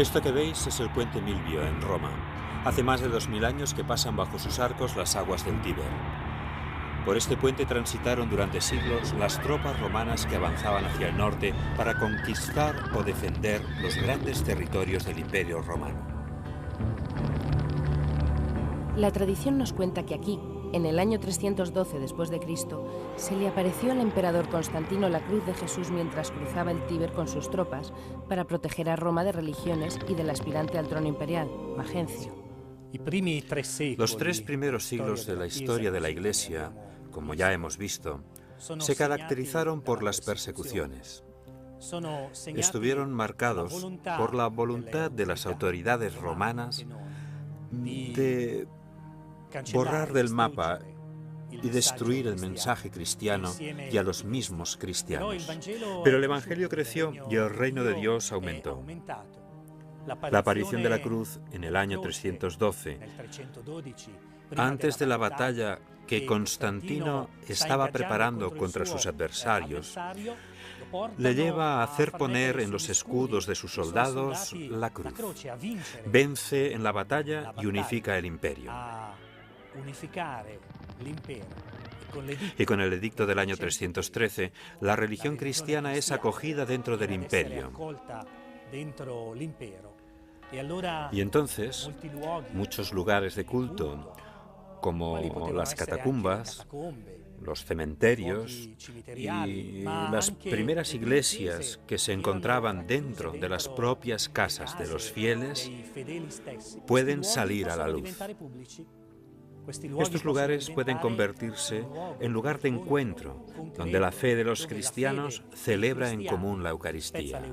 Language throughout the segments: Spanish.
Esto que veis es el puente Milvio en Roma. Hace más de 2000 años que pasan bajo sus arcos las aguas del Tíber. Por este puente transitaron durante siglos las tropas romanas que avanzaban hacia el norte para conquistar o defender los grandes territorios del Imperio Romano. La tradición nos cuenta que aquí, en el año 312 después de Cristo, se le apareció al emperador Constantino la cruz de Jesús mientras cruzaba el Tíber con sus tropas para proteger a Roma de religiones y del aspirante al trono imperial, Magencio. Los 3 primeros siglos de la historia de la Iglesia, como ya hemos visto, se caracterizaron por las persecuciones. Estuvieron marcados por la voluntad de las autoridades romanas de borrar del mapa y destruir el mensaje cristiano y a los mismos cristianos. Pero el Evangelio creció y el reino de Dios aumentó. La aparición de la cruz en el año 312, antes de la batalla que Constantino estaba preparando contra sus adversarios, le lleva a hacer poner en los escudos de sus soldados la cruz. Vence en la batalla y unifica el imperio. Y con el edicto del año 313, la religión cristiana es acogida dentro del imperio. Y entonces, muchos lugares de culto, como las catacumbas, los cementerios y las primeras iglesias que se encontraban dentro de las propias casas de los fieles, pueden salir a la luz. Estos lugares pueden convertirse en lugar de encuentro, donde la fe de los cristianos celebra en común la Eucaristía.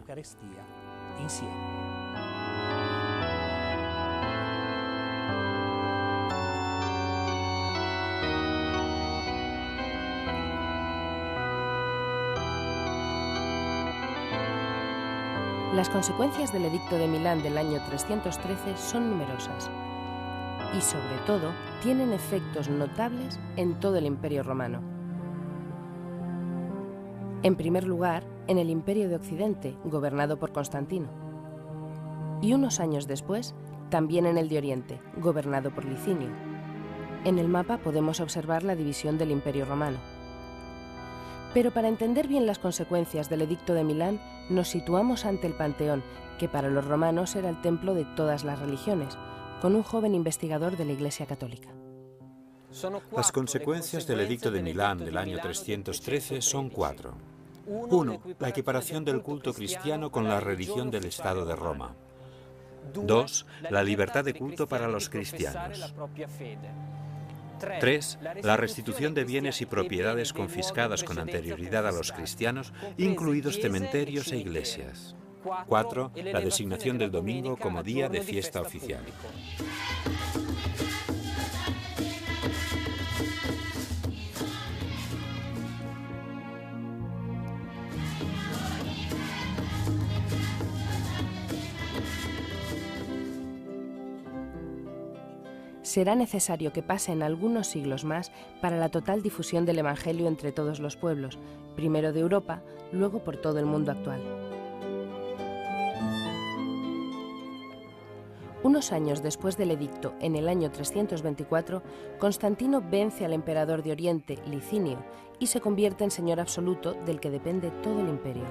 Las consecuencias del Edicto de Milán del año 313 son numerosas y, sobre todo, tienen efectos notables en todo el Imperio Romano. En primer lugar, en el Imperio de Occidente, gobernado por Constantino. Y unos años después, también en el de Oriente, gobernado por Licinio. En el mapa podemos observar la división del Imperio Romano. Pero para entender bien las consecuencias del Edicto de Milán, nos situamos ante el Panteón, que para los romanos era el templo de todas las religiones, con un joven investigador de la Iglesia Católica. Las consecuencias del Edicto de Milán del año 313 son 4. 1. La equiparación del culto cristiano con la religión del Estado de Roma. 2. La libertad de culto para los cristianos. 3. La restitución de bienes y propiedades confiscadas con anterioridad a los cristianos, incluidos cementerios e iglesias. 4. La designación del domingo como día de fiesta oficial. Será necesario que pasen algunos siglos más para la total difusión del Evangelio entre todos los pueblos, primero de Europa, luego por todo el mundo actual. Unos años después del edicto, en el año 324, Constantino vence al emperador de Oriente, Licinio, y se convierte en señor absoluto del que depende todo el imperio.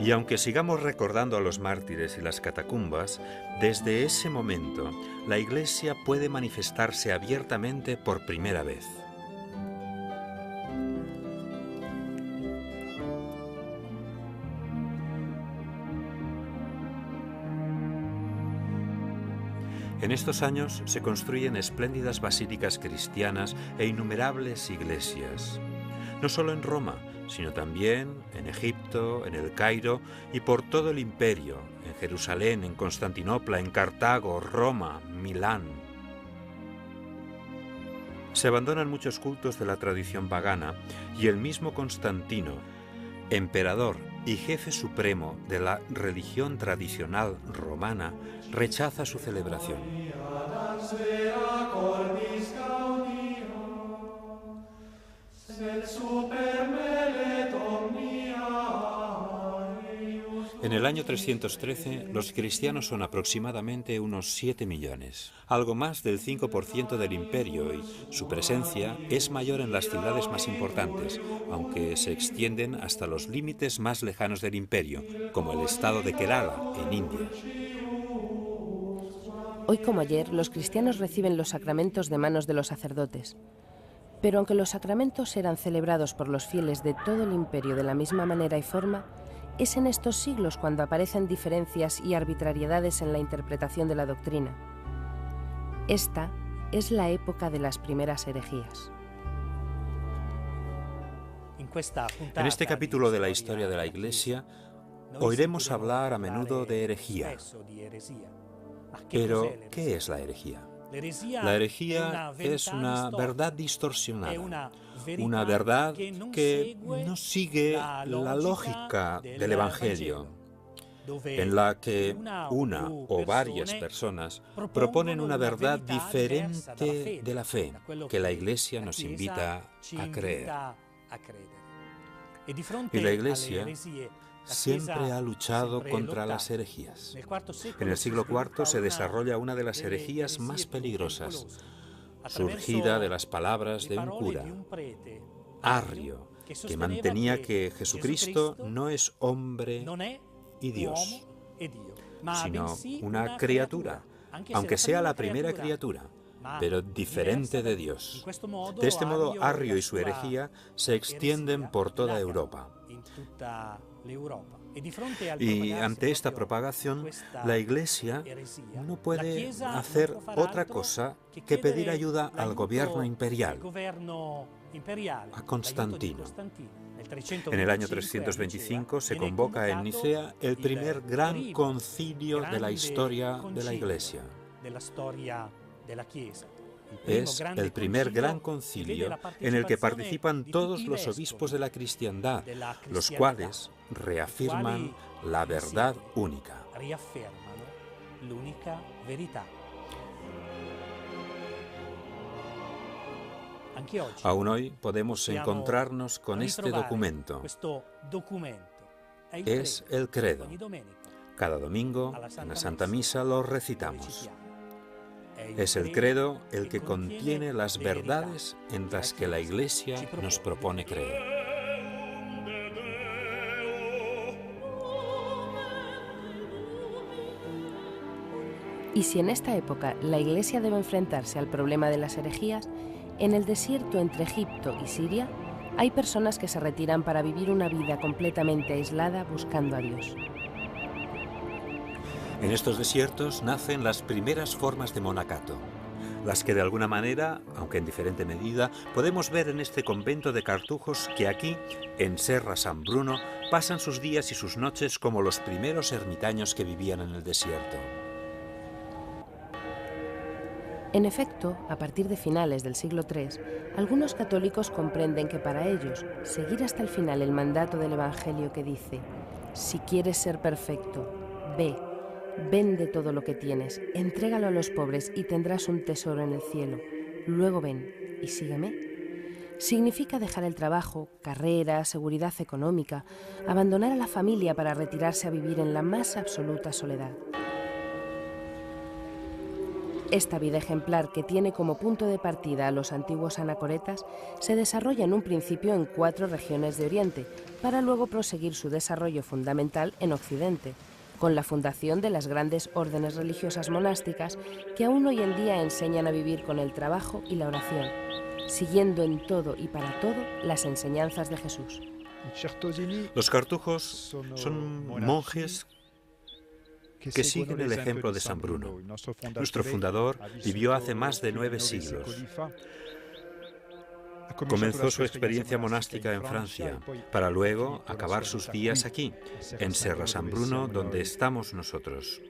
Y aunque sigamos recordando a los mártires y las catacumbas, desde ese momento la Iglesia puede manifestarse abiertamente por primera vez. En estos años se construyen espléndidas basílicas cristianas e innumerables iglesias, no solo en Roma, sino también en Egipto, en el Cairo y por todo el imperio, en Jerusalén, en Constantinopla, en Cartago, Roma, Milán. Se abandonan muchos cultos de la tradición pagana y el mismo Constantino, emperador y jefe supremo de la religión tradicional romana, rechaza su celebración. En el año 313, los cristianos son aproximadamente unos 7 millones, algo más del 5% del imperio, y su presencia es mayor en las ciudades más importantes, aunque se extienden hasta los límites más lejanos del imperio, como el estado de Kerala, en India. Hoy como ayer, los cristianos reciben los sacramentos de manos de los sacerdotes. Pero aunque los sacramentos eran celebrados por los fieles de todo el imperio de la misma manera y forma, es en estos siglos cuando aparecen diferencias y arbitrariedades en la interpretación de la doctrina. Esta es la época de las primeras herejías. En este capítulo de la historia de la Iglesia, oiremos hablar a menudo de herejía. Pero, ¿qué es la herejía? La herejía es una verdad distorsionada, una verdad que no sigue la lógica del Evangelio, en la que una o varias personas proponen una verdad diferente de la fe que la Iglesia nos invita a creer. Y la Iglesia siempre ha luchado contra las herejías. En el siglo IV se desarrolla una de las herejías más peligrosas, surgida de las palabras de un cura, Arrio, que mantenía que Jesucristo no es hombre y Dios, sino una criatura, aunque sea la primera criatura, pero diferente de Dios. De este modo, Arrio y su herejía se extienden por toda Europa. Y ante esta propagación, la Iglesia no puede hacer otra cosa que pedir ayuda al gobierno imperial, a Constantino. En el año 325 se convoca en Nicea el primer gran concilio de la historia de la Iglesia. Es el primer gran concilio en el que participan todos los obispos de la cristiandad, los cuales reafirman la verdad única. Aún hoy podemos encontrarnos con este documento. Es el credo. Cada domingo en la Santa Misa lo recitamos. Es el credo el que contiene las verdades en las que la Iglesia nos propone creer. Y si en esta época la Iglesia debe enfrentarse al problema de las herejías, en el desierto entre Egipto y Siria hay personas que se retiran para vivir una vida completamente aislada buscando a Dios. En estos desiertos nacen las primeras formas de monacato, las que de alguna manera, aunque en diferente medida, podemos ver en este convento de cartujos que aquí, en Serra San Bruno, pasan sus días y sus noches como los primeros ermitaños que vivían en el desierto. En efecto, a partir de finales del siglo III, algunos católicos comprenden que para ellos, seguir hasta el final el mandato del Evangelio que dice: si quieres ser perfecto, ve, vende todo lo que tienes, entrégalo a los pobres y tendrás un tesoro en el cielo. Luego ven y sígueme. Significa dejar el trabajo, carrera, seguridad económica, abandonar a la familia para retirarse a vivir en la más absoluta soledad. Esta vida ejemplar, que tiene como punto de partida a los antiguos anacoretas, se desarrolla en un principio en 4 regiones de Oriente, para luego proseguir su desarrollo fundamental en Occidente, con la fundación de las grandes órdenes religiosas monásticas que aún hoy en día enseñan a vivir con el trabajo y la oración, siguiendo en todo y para todo las enseñanzas de Jesús. Los cartujos son monjes que siguen el ejemplo de San Bruno. Nuestro fundador vivió hace más de 9 siglos. Comenzó su experiencia monástica en Francia, para luego acabar sus días aquí, en Serra San Bruno, donde estamos nosotros.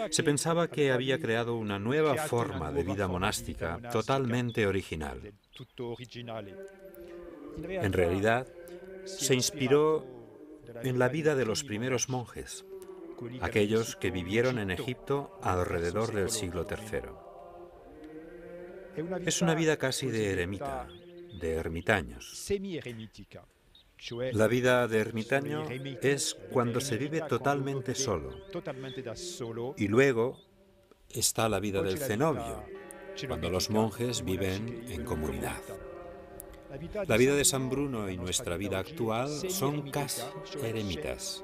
Se pensaba que había creado una nueva forma de vida monástica totalmente original. En realidad, se inspiró en la vida de los primeros monjes, aquellos que vivieron en Egipto alrededor del siglo III. Es una vida casi de eremita, de ermitaños. La vida de ermitaño es cuando se vive totalmente solo. Y luego está la vida del cenobio, cuando los monjes viven en comunidad. La vida de San Bruno y nuestra vida actual son casi eremitas,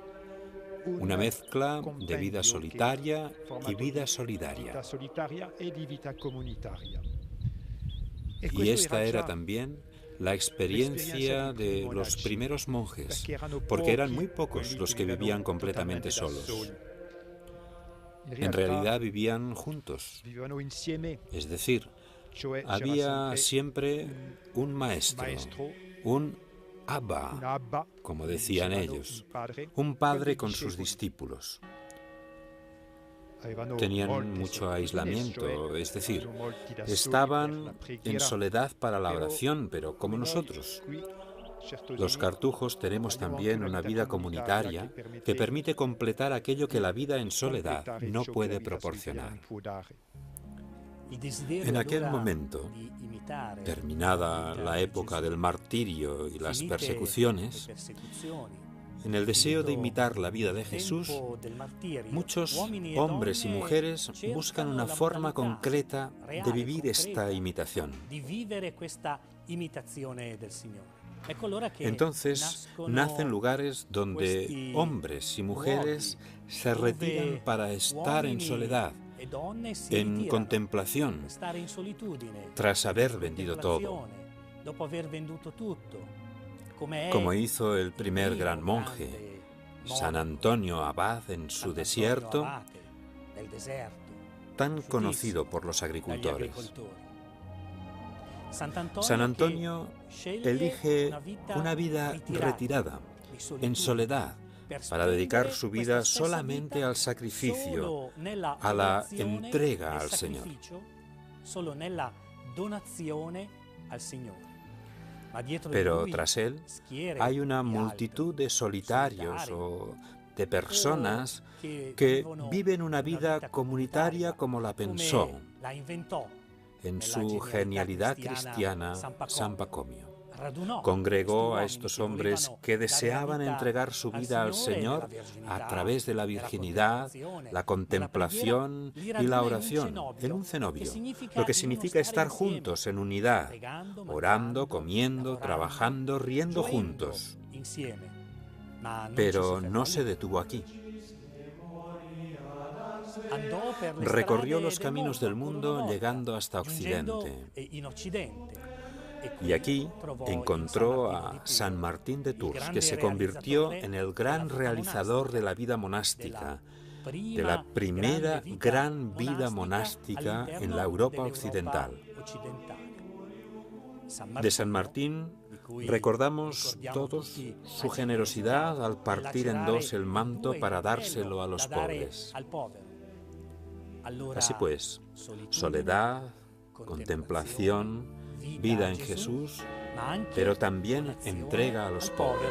una mezcla de vida solitaria y vida solidaria. Y esta era también la experiencia de los primeros monjes, porque eran muy pocos los que vivían completamente solos. En realidad vivían juntos, es decir, había siempre un maestro, un Abba, como decían ellos, un padre con sus discípulos. Tenían mucho aislamiento, es decir, estaban en soledad para la oración, pero como nosotros. Los cartujos tenemos también una vida comunitaria que permite completar aquello que la vida en soledad no puede proporcionar. En aquel momento, terminada la época del martirio y las persecuciones, en el deseo de imitar la vida de Jesús, muchos hombres y mujeres buscan una forma concreta de vivir esta imitación. Entonces nacen lugares donde hombres y mujeres se retiran para estar en soledad, en contemplación, tras haber vendido todo, como hizo el primer gran monje, San Antonio Abad en su desierto, tan conocido por los agricultores. San Antonio elige una vida retirada, en soledad, para dedicar su vida solamente al sacrificio, a la entrega al Señor. Pero tras él hay una multitud de solitarios o de personas que viven una vida comunitaria como la pensó, en su genialidad cristiana, San Pacomio. Congregó a estos hombres que deseaban entregar su vida al Señor a través de la virginidad, la contemplación y la oración en un cenobio, lo que significa estar juntos en unidad, orando, comiendo, trabajando, riendo juntos. Pero no se detuvo aquí. Recorrió los caminos del mundo llegando hasta Occidente. Y aquí encontró a San Martín de Tours, que se convirtió en el gran realizador de la vida monástica, de la primera gran vida monástica en la Europa occidental. De San Martín recordamos todos su generosidad al partir en dos el manto para dárselo a los pobres. Así pues, soledad, contemplación, vida en Jesús, pero también entrega a los pobres.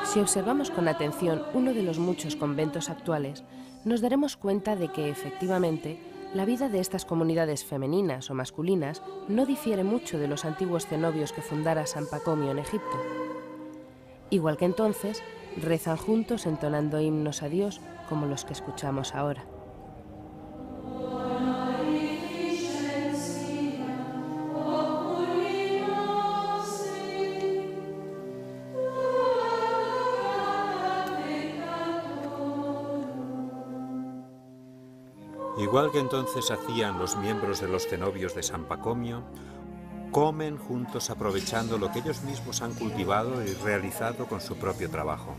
Si observamos con atención uno de los muchos conventos actuales, nos daremos cuenta de que, efectivamente, la vida de estas comunidades femeninas o masculinas no difiere mucho de los antiguos cenobios que fundara San Pacomio en Egipto. Igual que entonces, rezan juntos entonando himnos a Dios como los que escuchamos ahora. Igual que entonces hacían los miembros de los cenobios de San Pacomio, comen juntos aprovechando lo que ellos mismos han cultivado y realizado con su propio trabajo.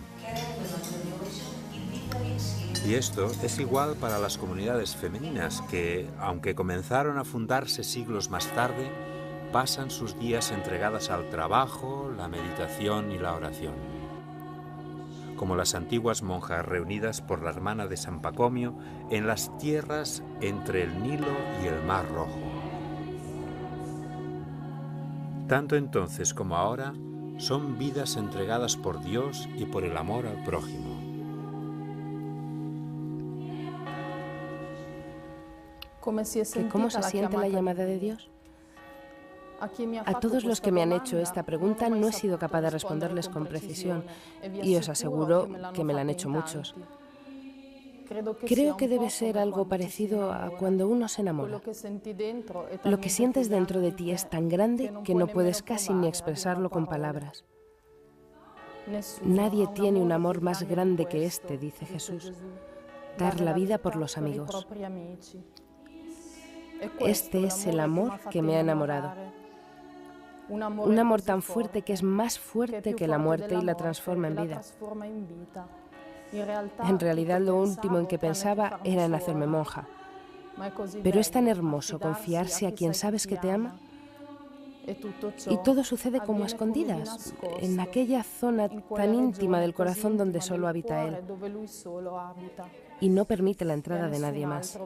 Y esto es igual para las comunidades femeninas que, aunque comenzaron a fundarse siglos más tarde, pasan sus días entregadas al trabajo, la meditación y la oración. Como las antiguas monjas reunidas por la hermana de San Pacomio en las tierras entre el Nilo y el Mar Rojo. Tanto entonces como ahora son vidas entregadas por Dios y por el amor al prójimo. ¿Cómo se siente la llamada de Dios? A todos los que me han hecho esta pregunta no he sido capaz de responderles con precisión y os aseguro que me la han hecho muchos. Creo que debe ser algo parecido a cuando uno se enamora. Lo que sientes dentro de ti es tan grande que no puedes casi ni expresarlo con palabras. Nadie tiene un amor más grande que este, dice Jesús, dar la vida por los amigos. Este es el amor que me ha enamorado. Un amor tan fuerte que es más fuerte que la muerte y la transforma en vida. En realidad lo último en que pensaba era en hacerme monja. Pero es tan hermoso confiarse a quien sabes que te ama. Y todo sucede como a escondidas, en aquella zona tan íntima del corazón donde solo habita Él. Y no permite la entrada de nadie más.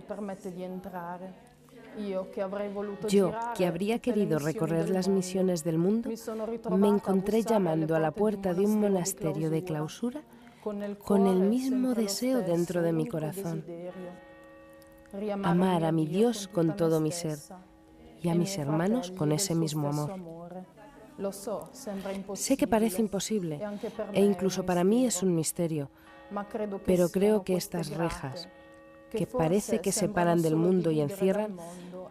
Yo, que habría querido recorrer las misiones del mundo, me encontré llamando a la puerta de un monasterio de clausura con el mismo deseo dentro de mi corazón. Amar a mi Dios con todo mi ser y a mis hermanos con ese mismo amor. Sé que parece imposible e incluso para mí es un misterio, pero creo que estas rejas, que parece que separan del mundo y encierran,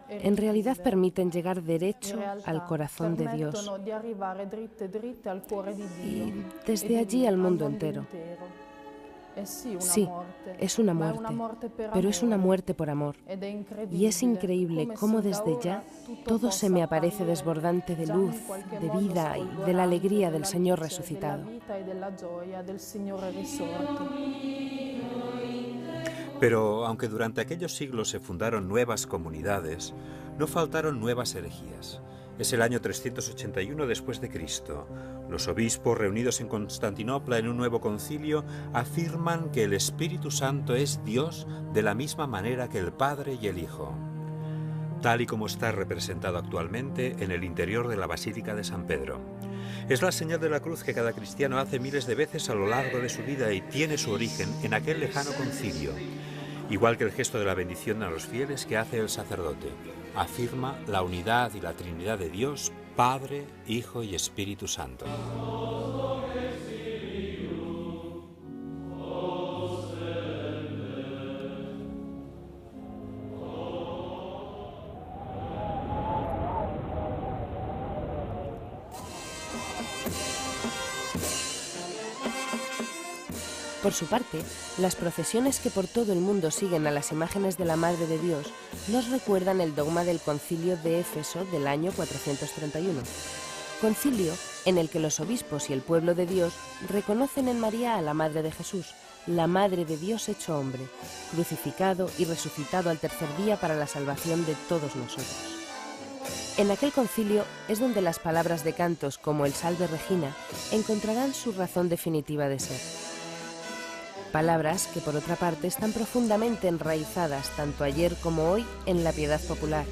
en realidad permiten llegar derecho al corazón de Dios y desde allí al mundo entero. Sí, es una muerte, pero es una muerte por amor. Y es increíble cómo desde ya todo se me aparece desbordante de luz, de vida y de la alegría del Señor resucitado. Pero aunque durante aquellos siglos se fundaron nuevas comunidades, no faltaron nuevas herejías. Es el año 381 después de Cristo. Los obispos reunidos en Constantinopla en un nuevo concilio afirman que el Espíritu Santo es Dios de la misma manera que el Padre y el Hijo, tal y como está representado actualmente en el interior de la Basílica de San Pedro. Es la señal de la cruz que cada cristiano hace miles de veces a lo largo de su vida y tiene su origen en aquel lejano concilio, igual que el gesto de la bendición a los fieles que hace el sacerdote. Afirma la unidad y la Trinidad de Dios, Padre, Hijo y Espíritu Santo. Por su parte, las procesiones que por todo el mundo siguen a las imágenes de la Madre de Dios nos recuerdan el dogma del Concilio de Éfeso del año 431. Concilio en el que los obispos y el pueblo de Dios reconocen en María a la Madre de Jesús, la Madre de Dios hecho hombre, crucificado y resucitado al tercer día para la salvación de todos nosotros. En aquel concilio es donde las palabras de cantos como el Salve Regina encontrarán su razón definitiva de ser. Palabras que, por otra parte, están profundamente enraizadas tanto ayer como hoy en la piedad popular,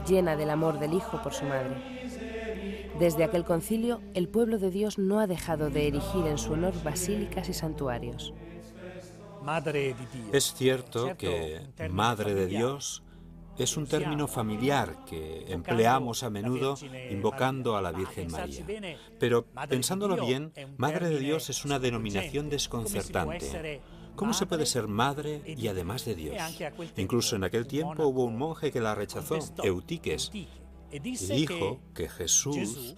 llena del amor del Hijo por su Madre. Desde aquel concilio, el pueblo de Dios no ha dejado de erigir en su honor basílicas y santuarios. Es cierto que Madre de Dios es un término familiar que empleamos a menudo invocando a la Virgen María. Pero, pensándolo bien, Madre de Dios es una denominación desconcertante. ¿Cómo se puede ser madre y además de Dios? Incluso en aquel tiempo hubo un monje que la rechazó, Eutiques, y dijo que Jesús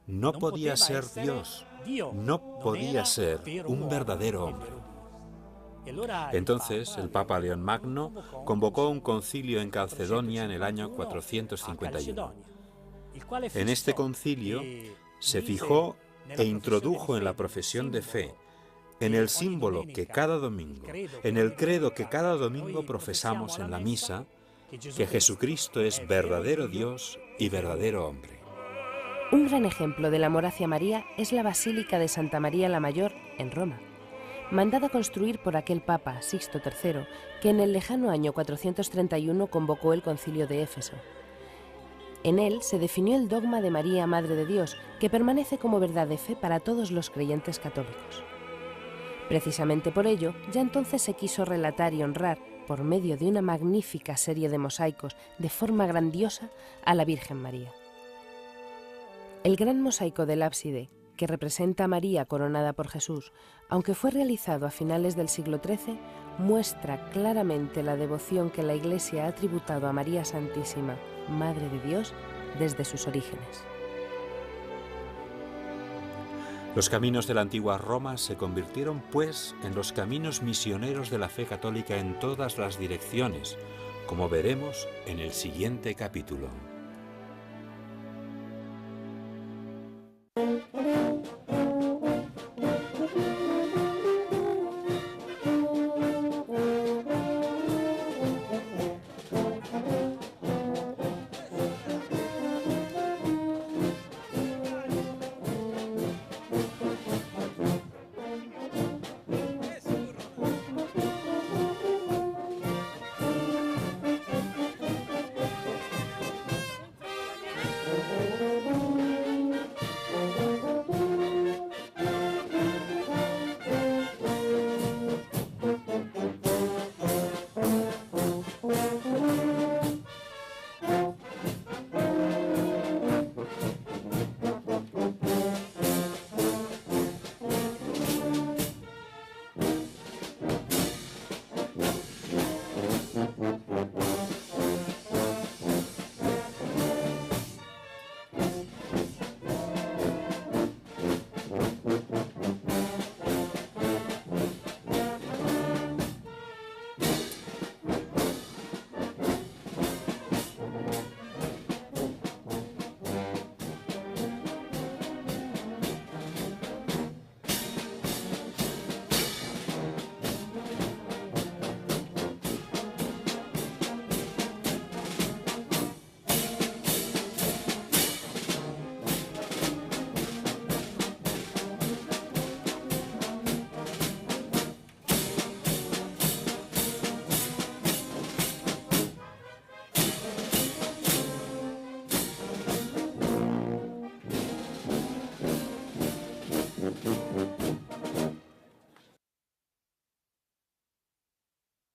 no podía ser Dios, no podía ser un verdadero hombre. Entonces, el Papa León Magno convocó un concilio en Calcedonia en el año 451. En este concilio se fijó e introdujo en la profesión de fe, en el símbolo que cada domingo, en el credo que cada domingo profesamos en la misa, que Jesucristo es verdadero Dios y verdadero hombre. Un gran ejemplo del amor hacia María es la Basílica de Santa María la Mayor en Roma, mandada construir por aquel Papa, Sixto III, que en el lejano año 431 convocó el Concilio de Éfeso. En él se definió el dogma de María, Madre de Dios, que permanece como verdad de fe para todos los creyentes católicos. Precisamente por ello, ya entonces se quiso relatar y honrar, por medio de una magnífica serie de mosaicos de forma grandiosa, a la Virgen María. El gran mosaico del ábside, que representa a María coronada por Jesús, aunque fue realizado a finales del siglo XIII, muestra claramente la devoción que la Iglesia ha tributado a María Santísima, Madre de Dios, desde sus orígenes. Los caminos de la antigua Roma se convirtieron, pues, en los caminos misioneros de la fe católica en todas las direcciones, como veremos en el siguiente capítulo.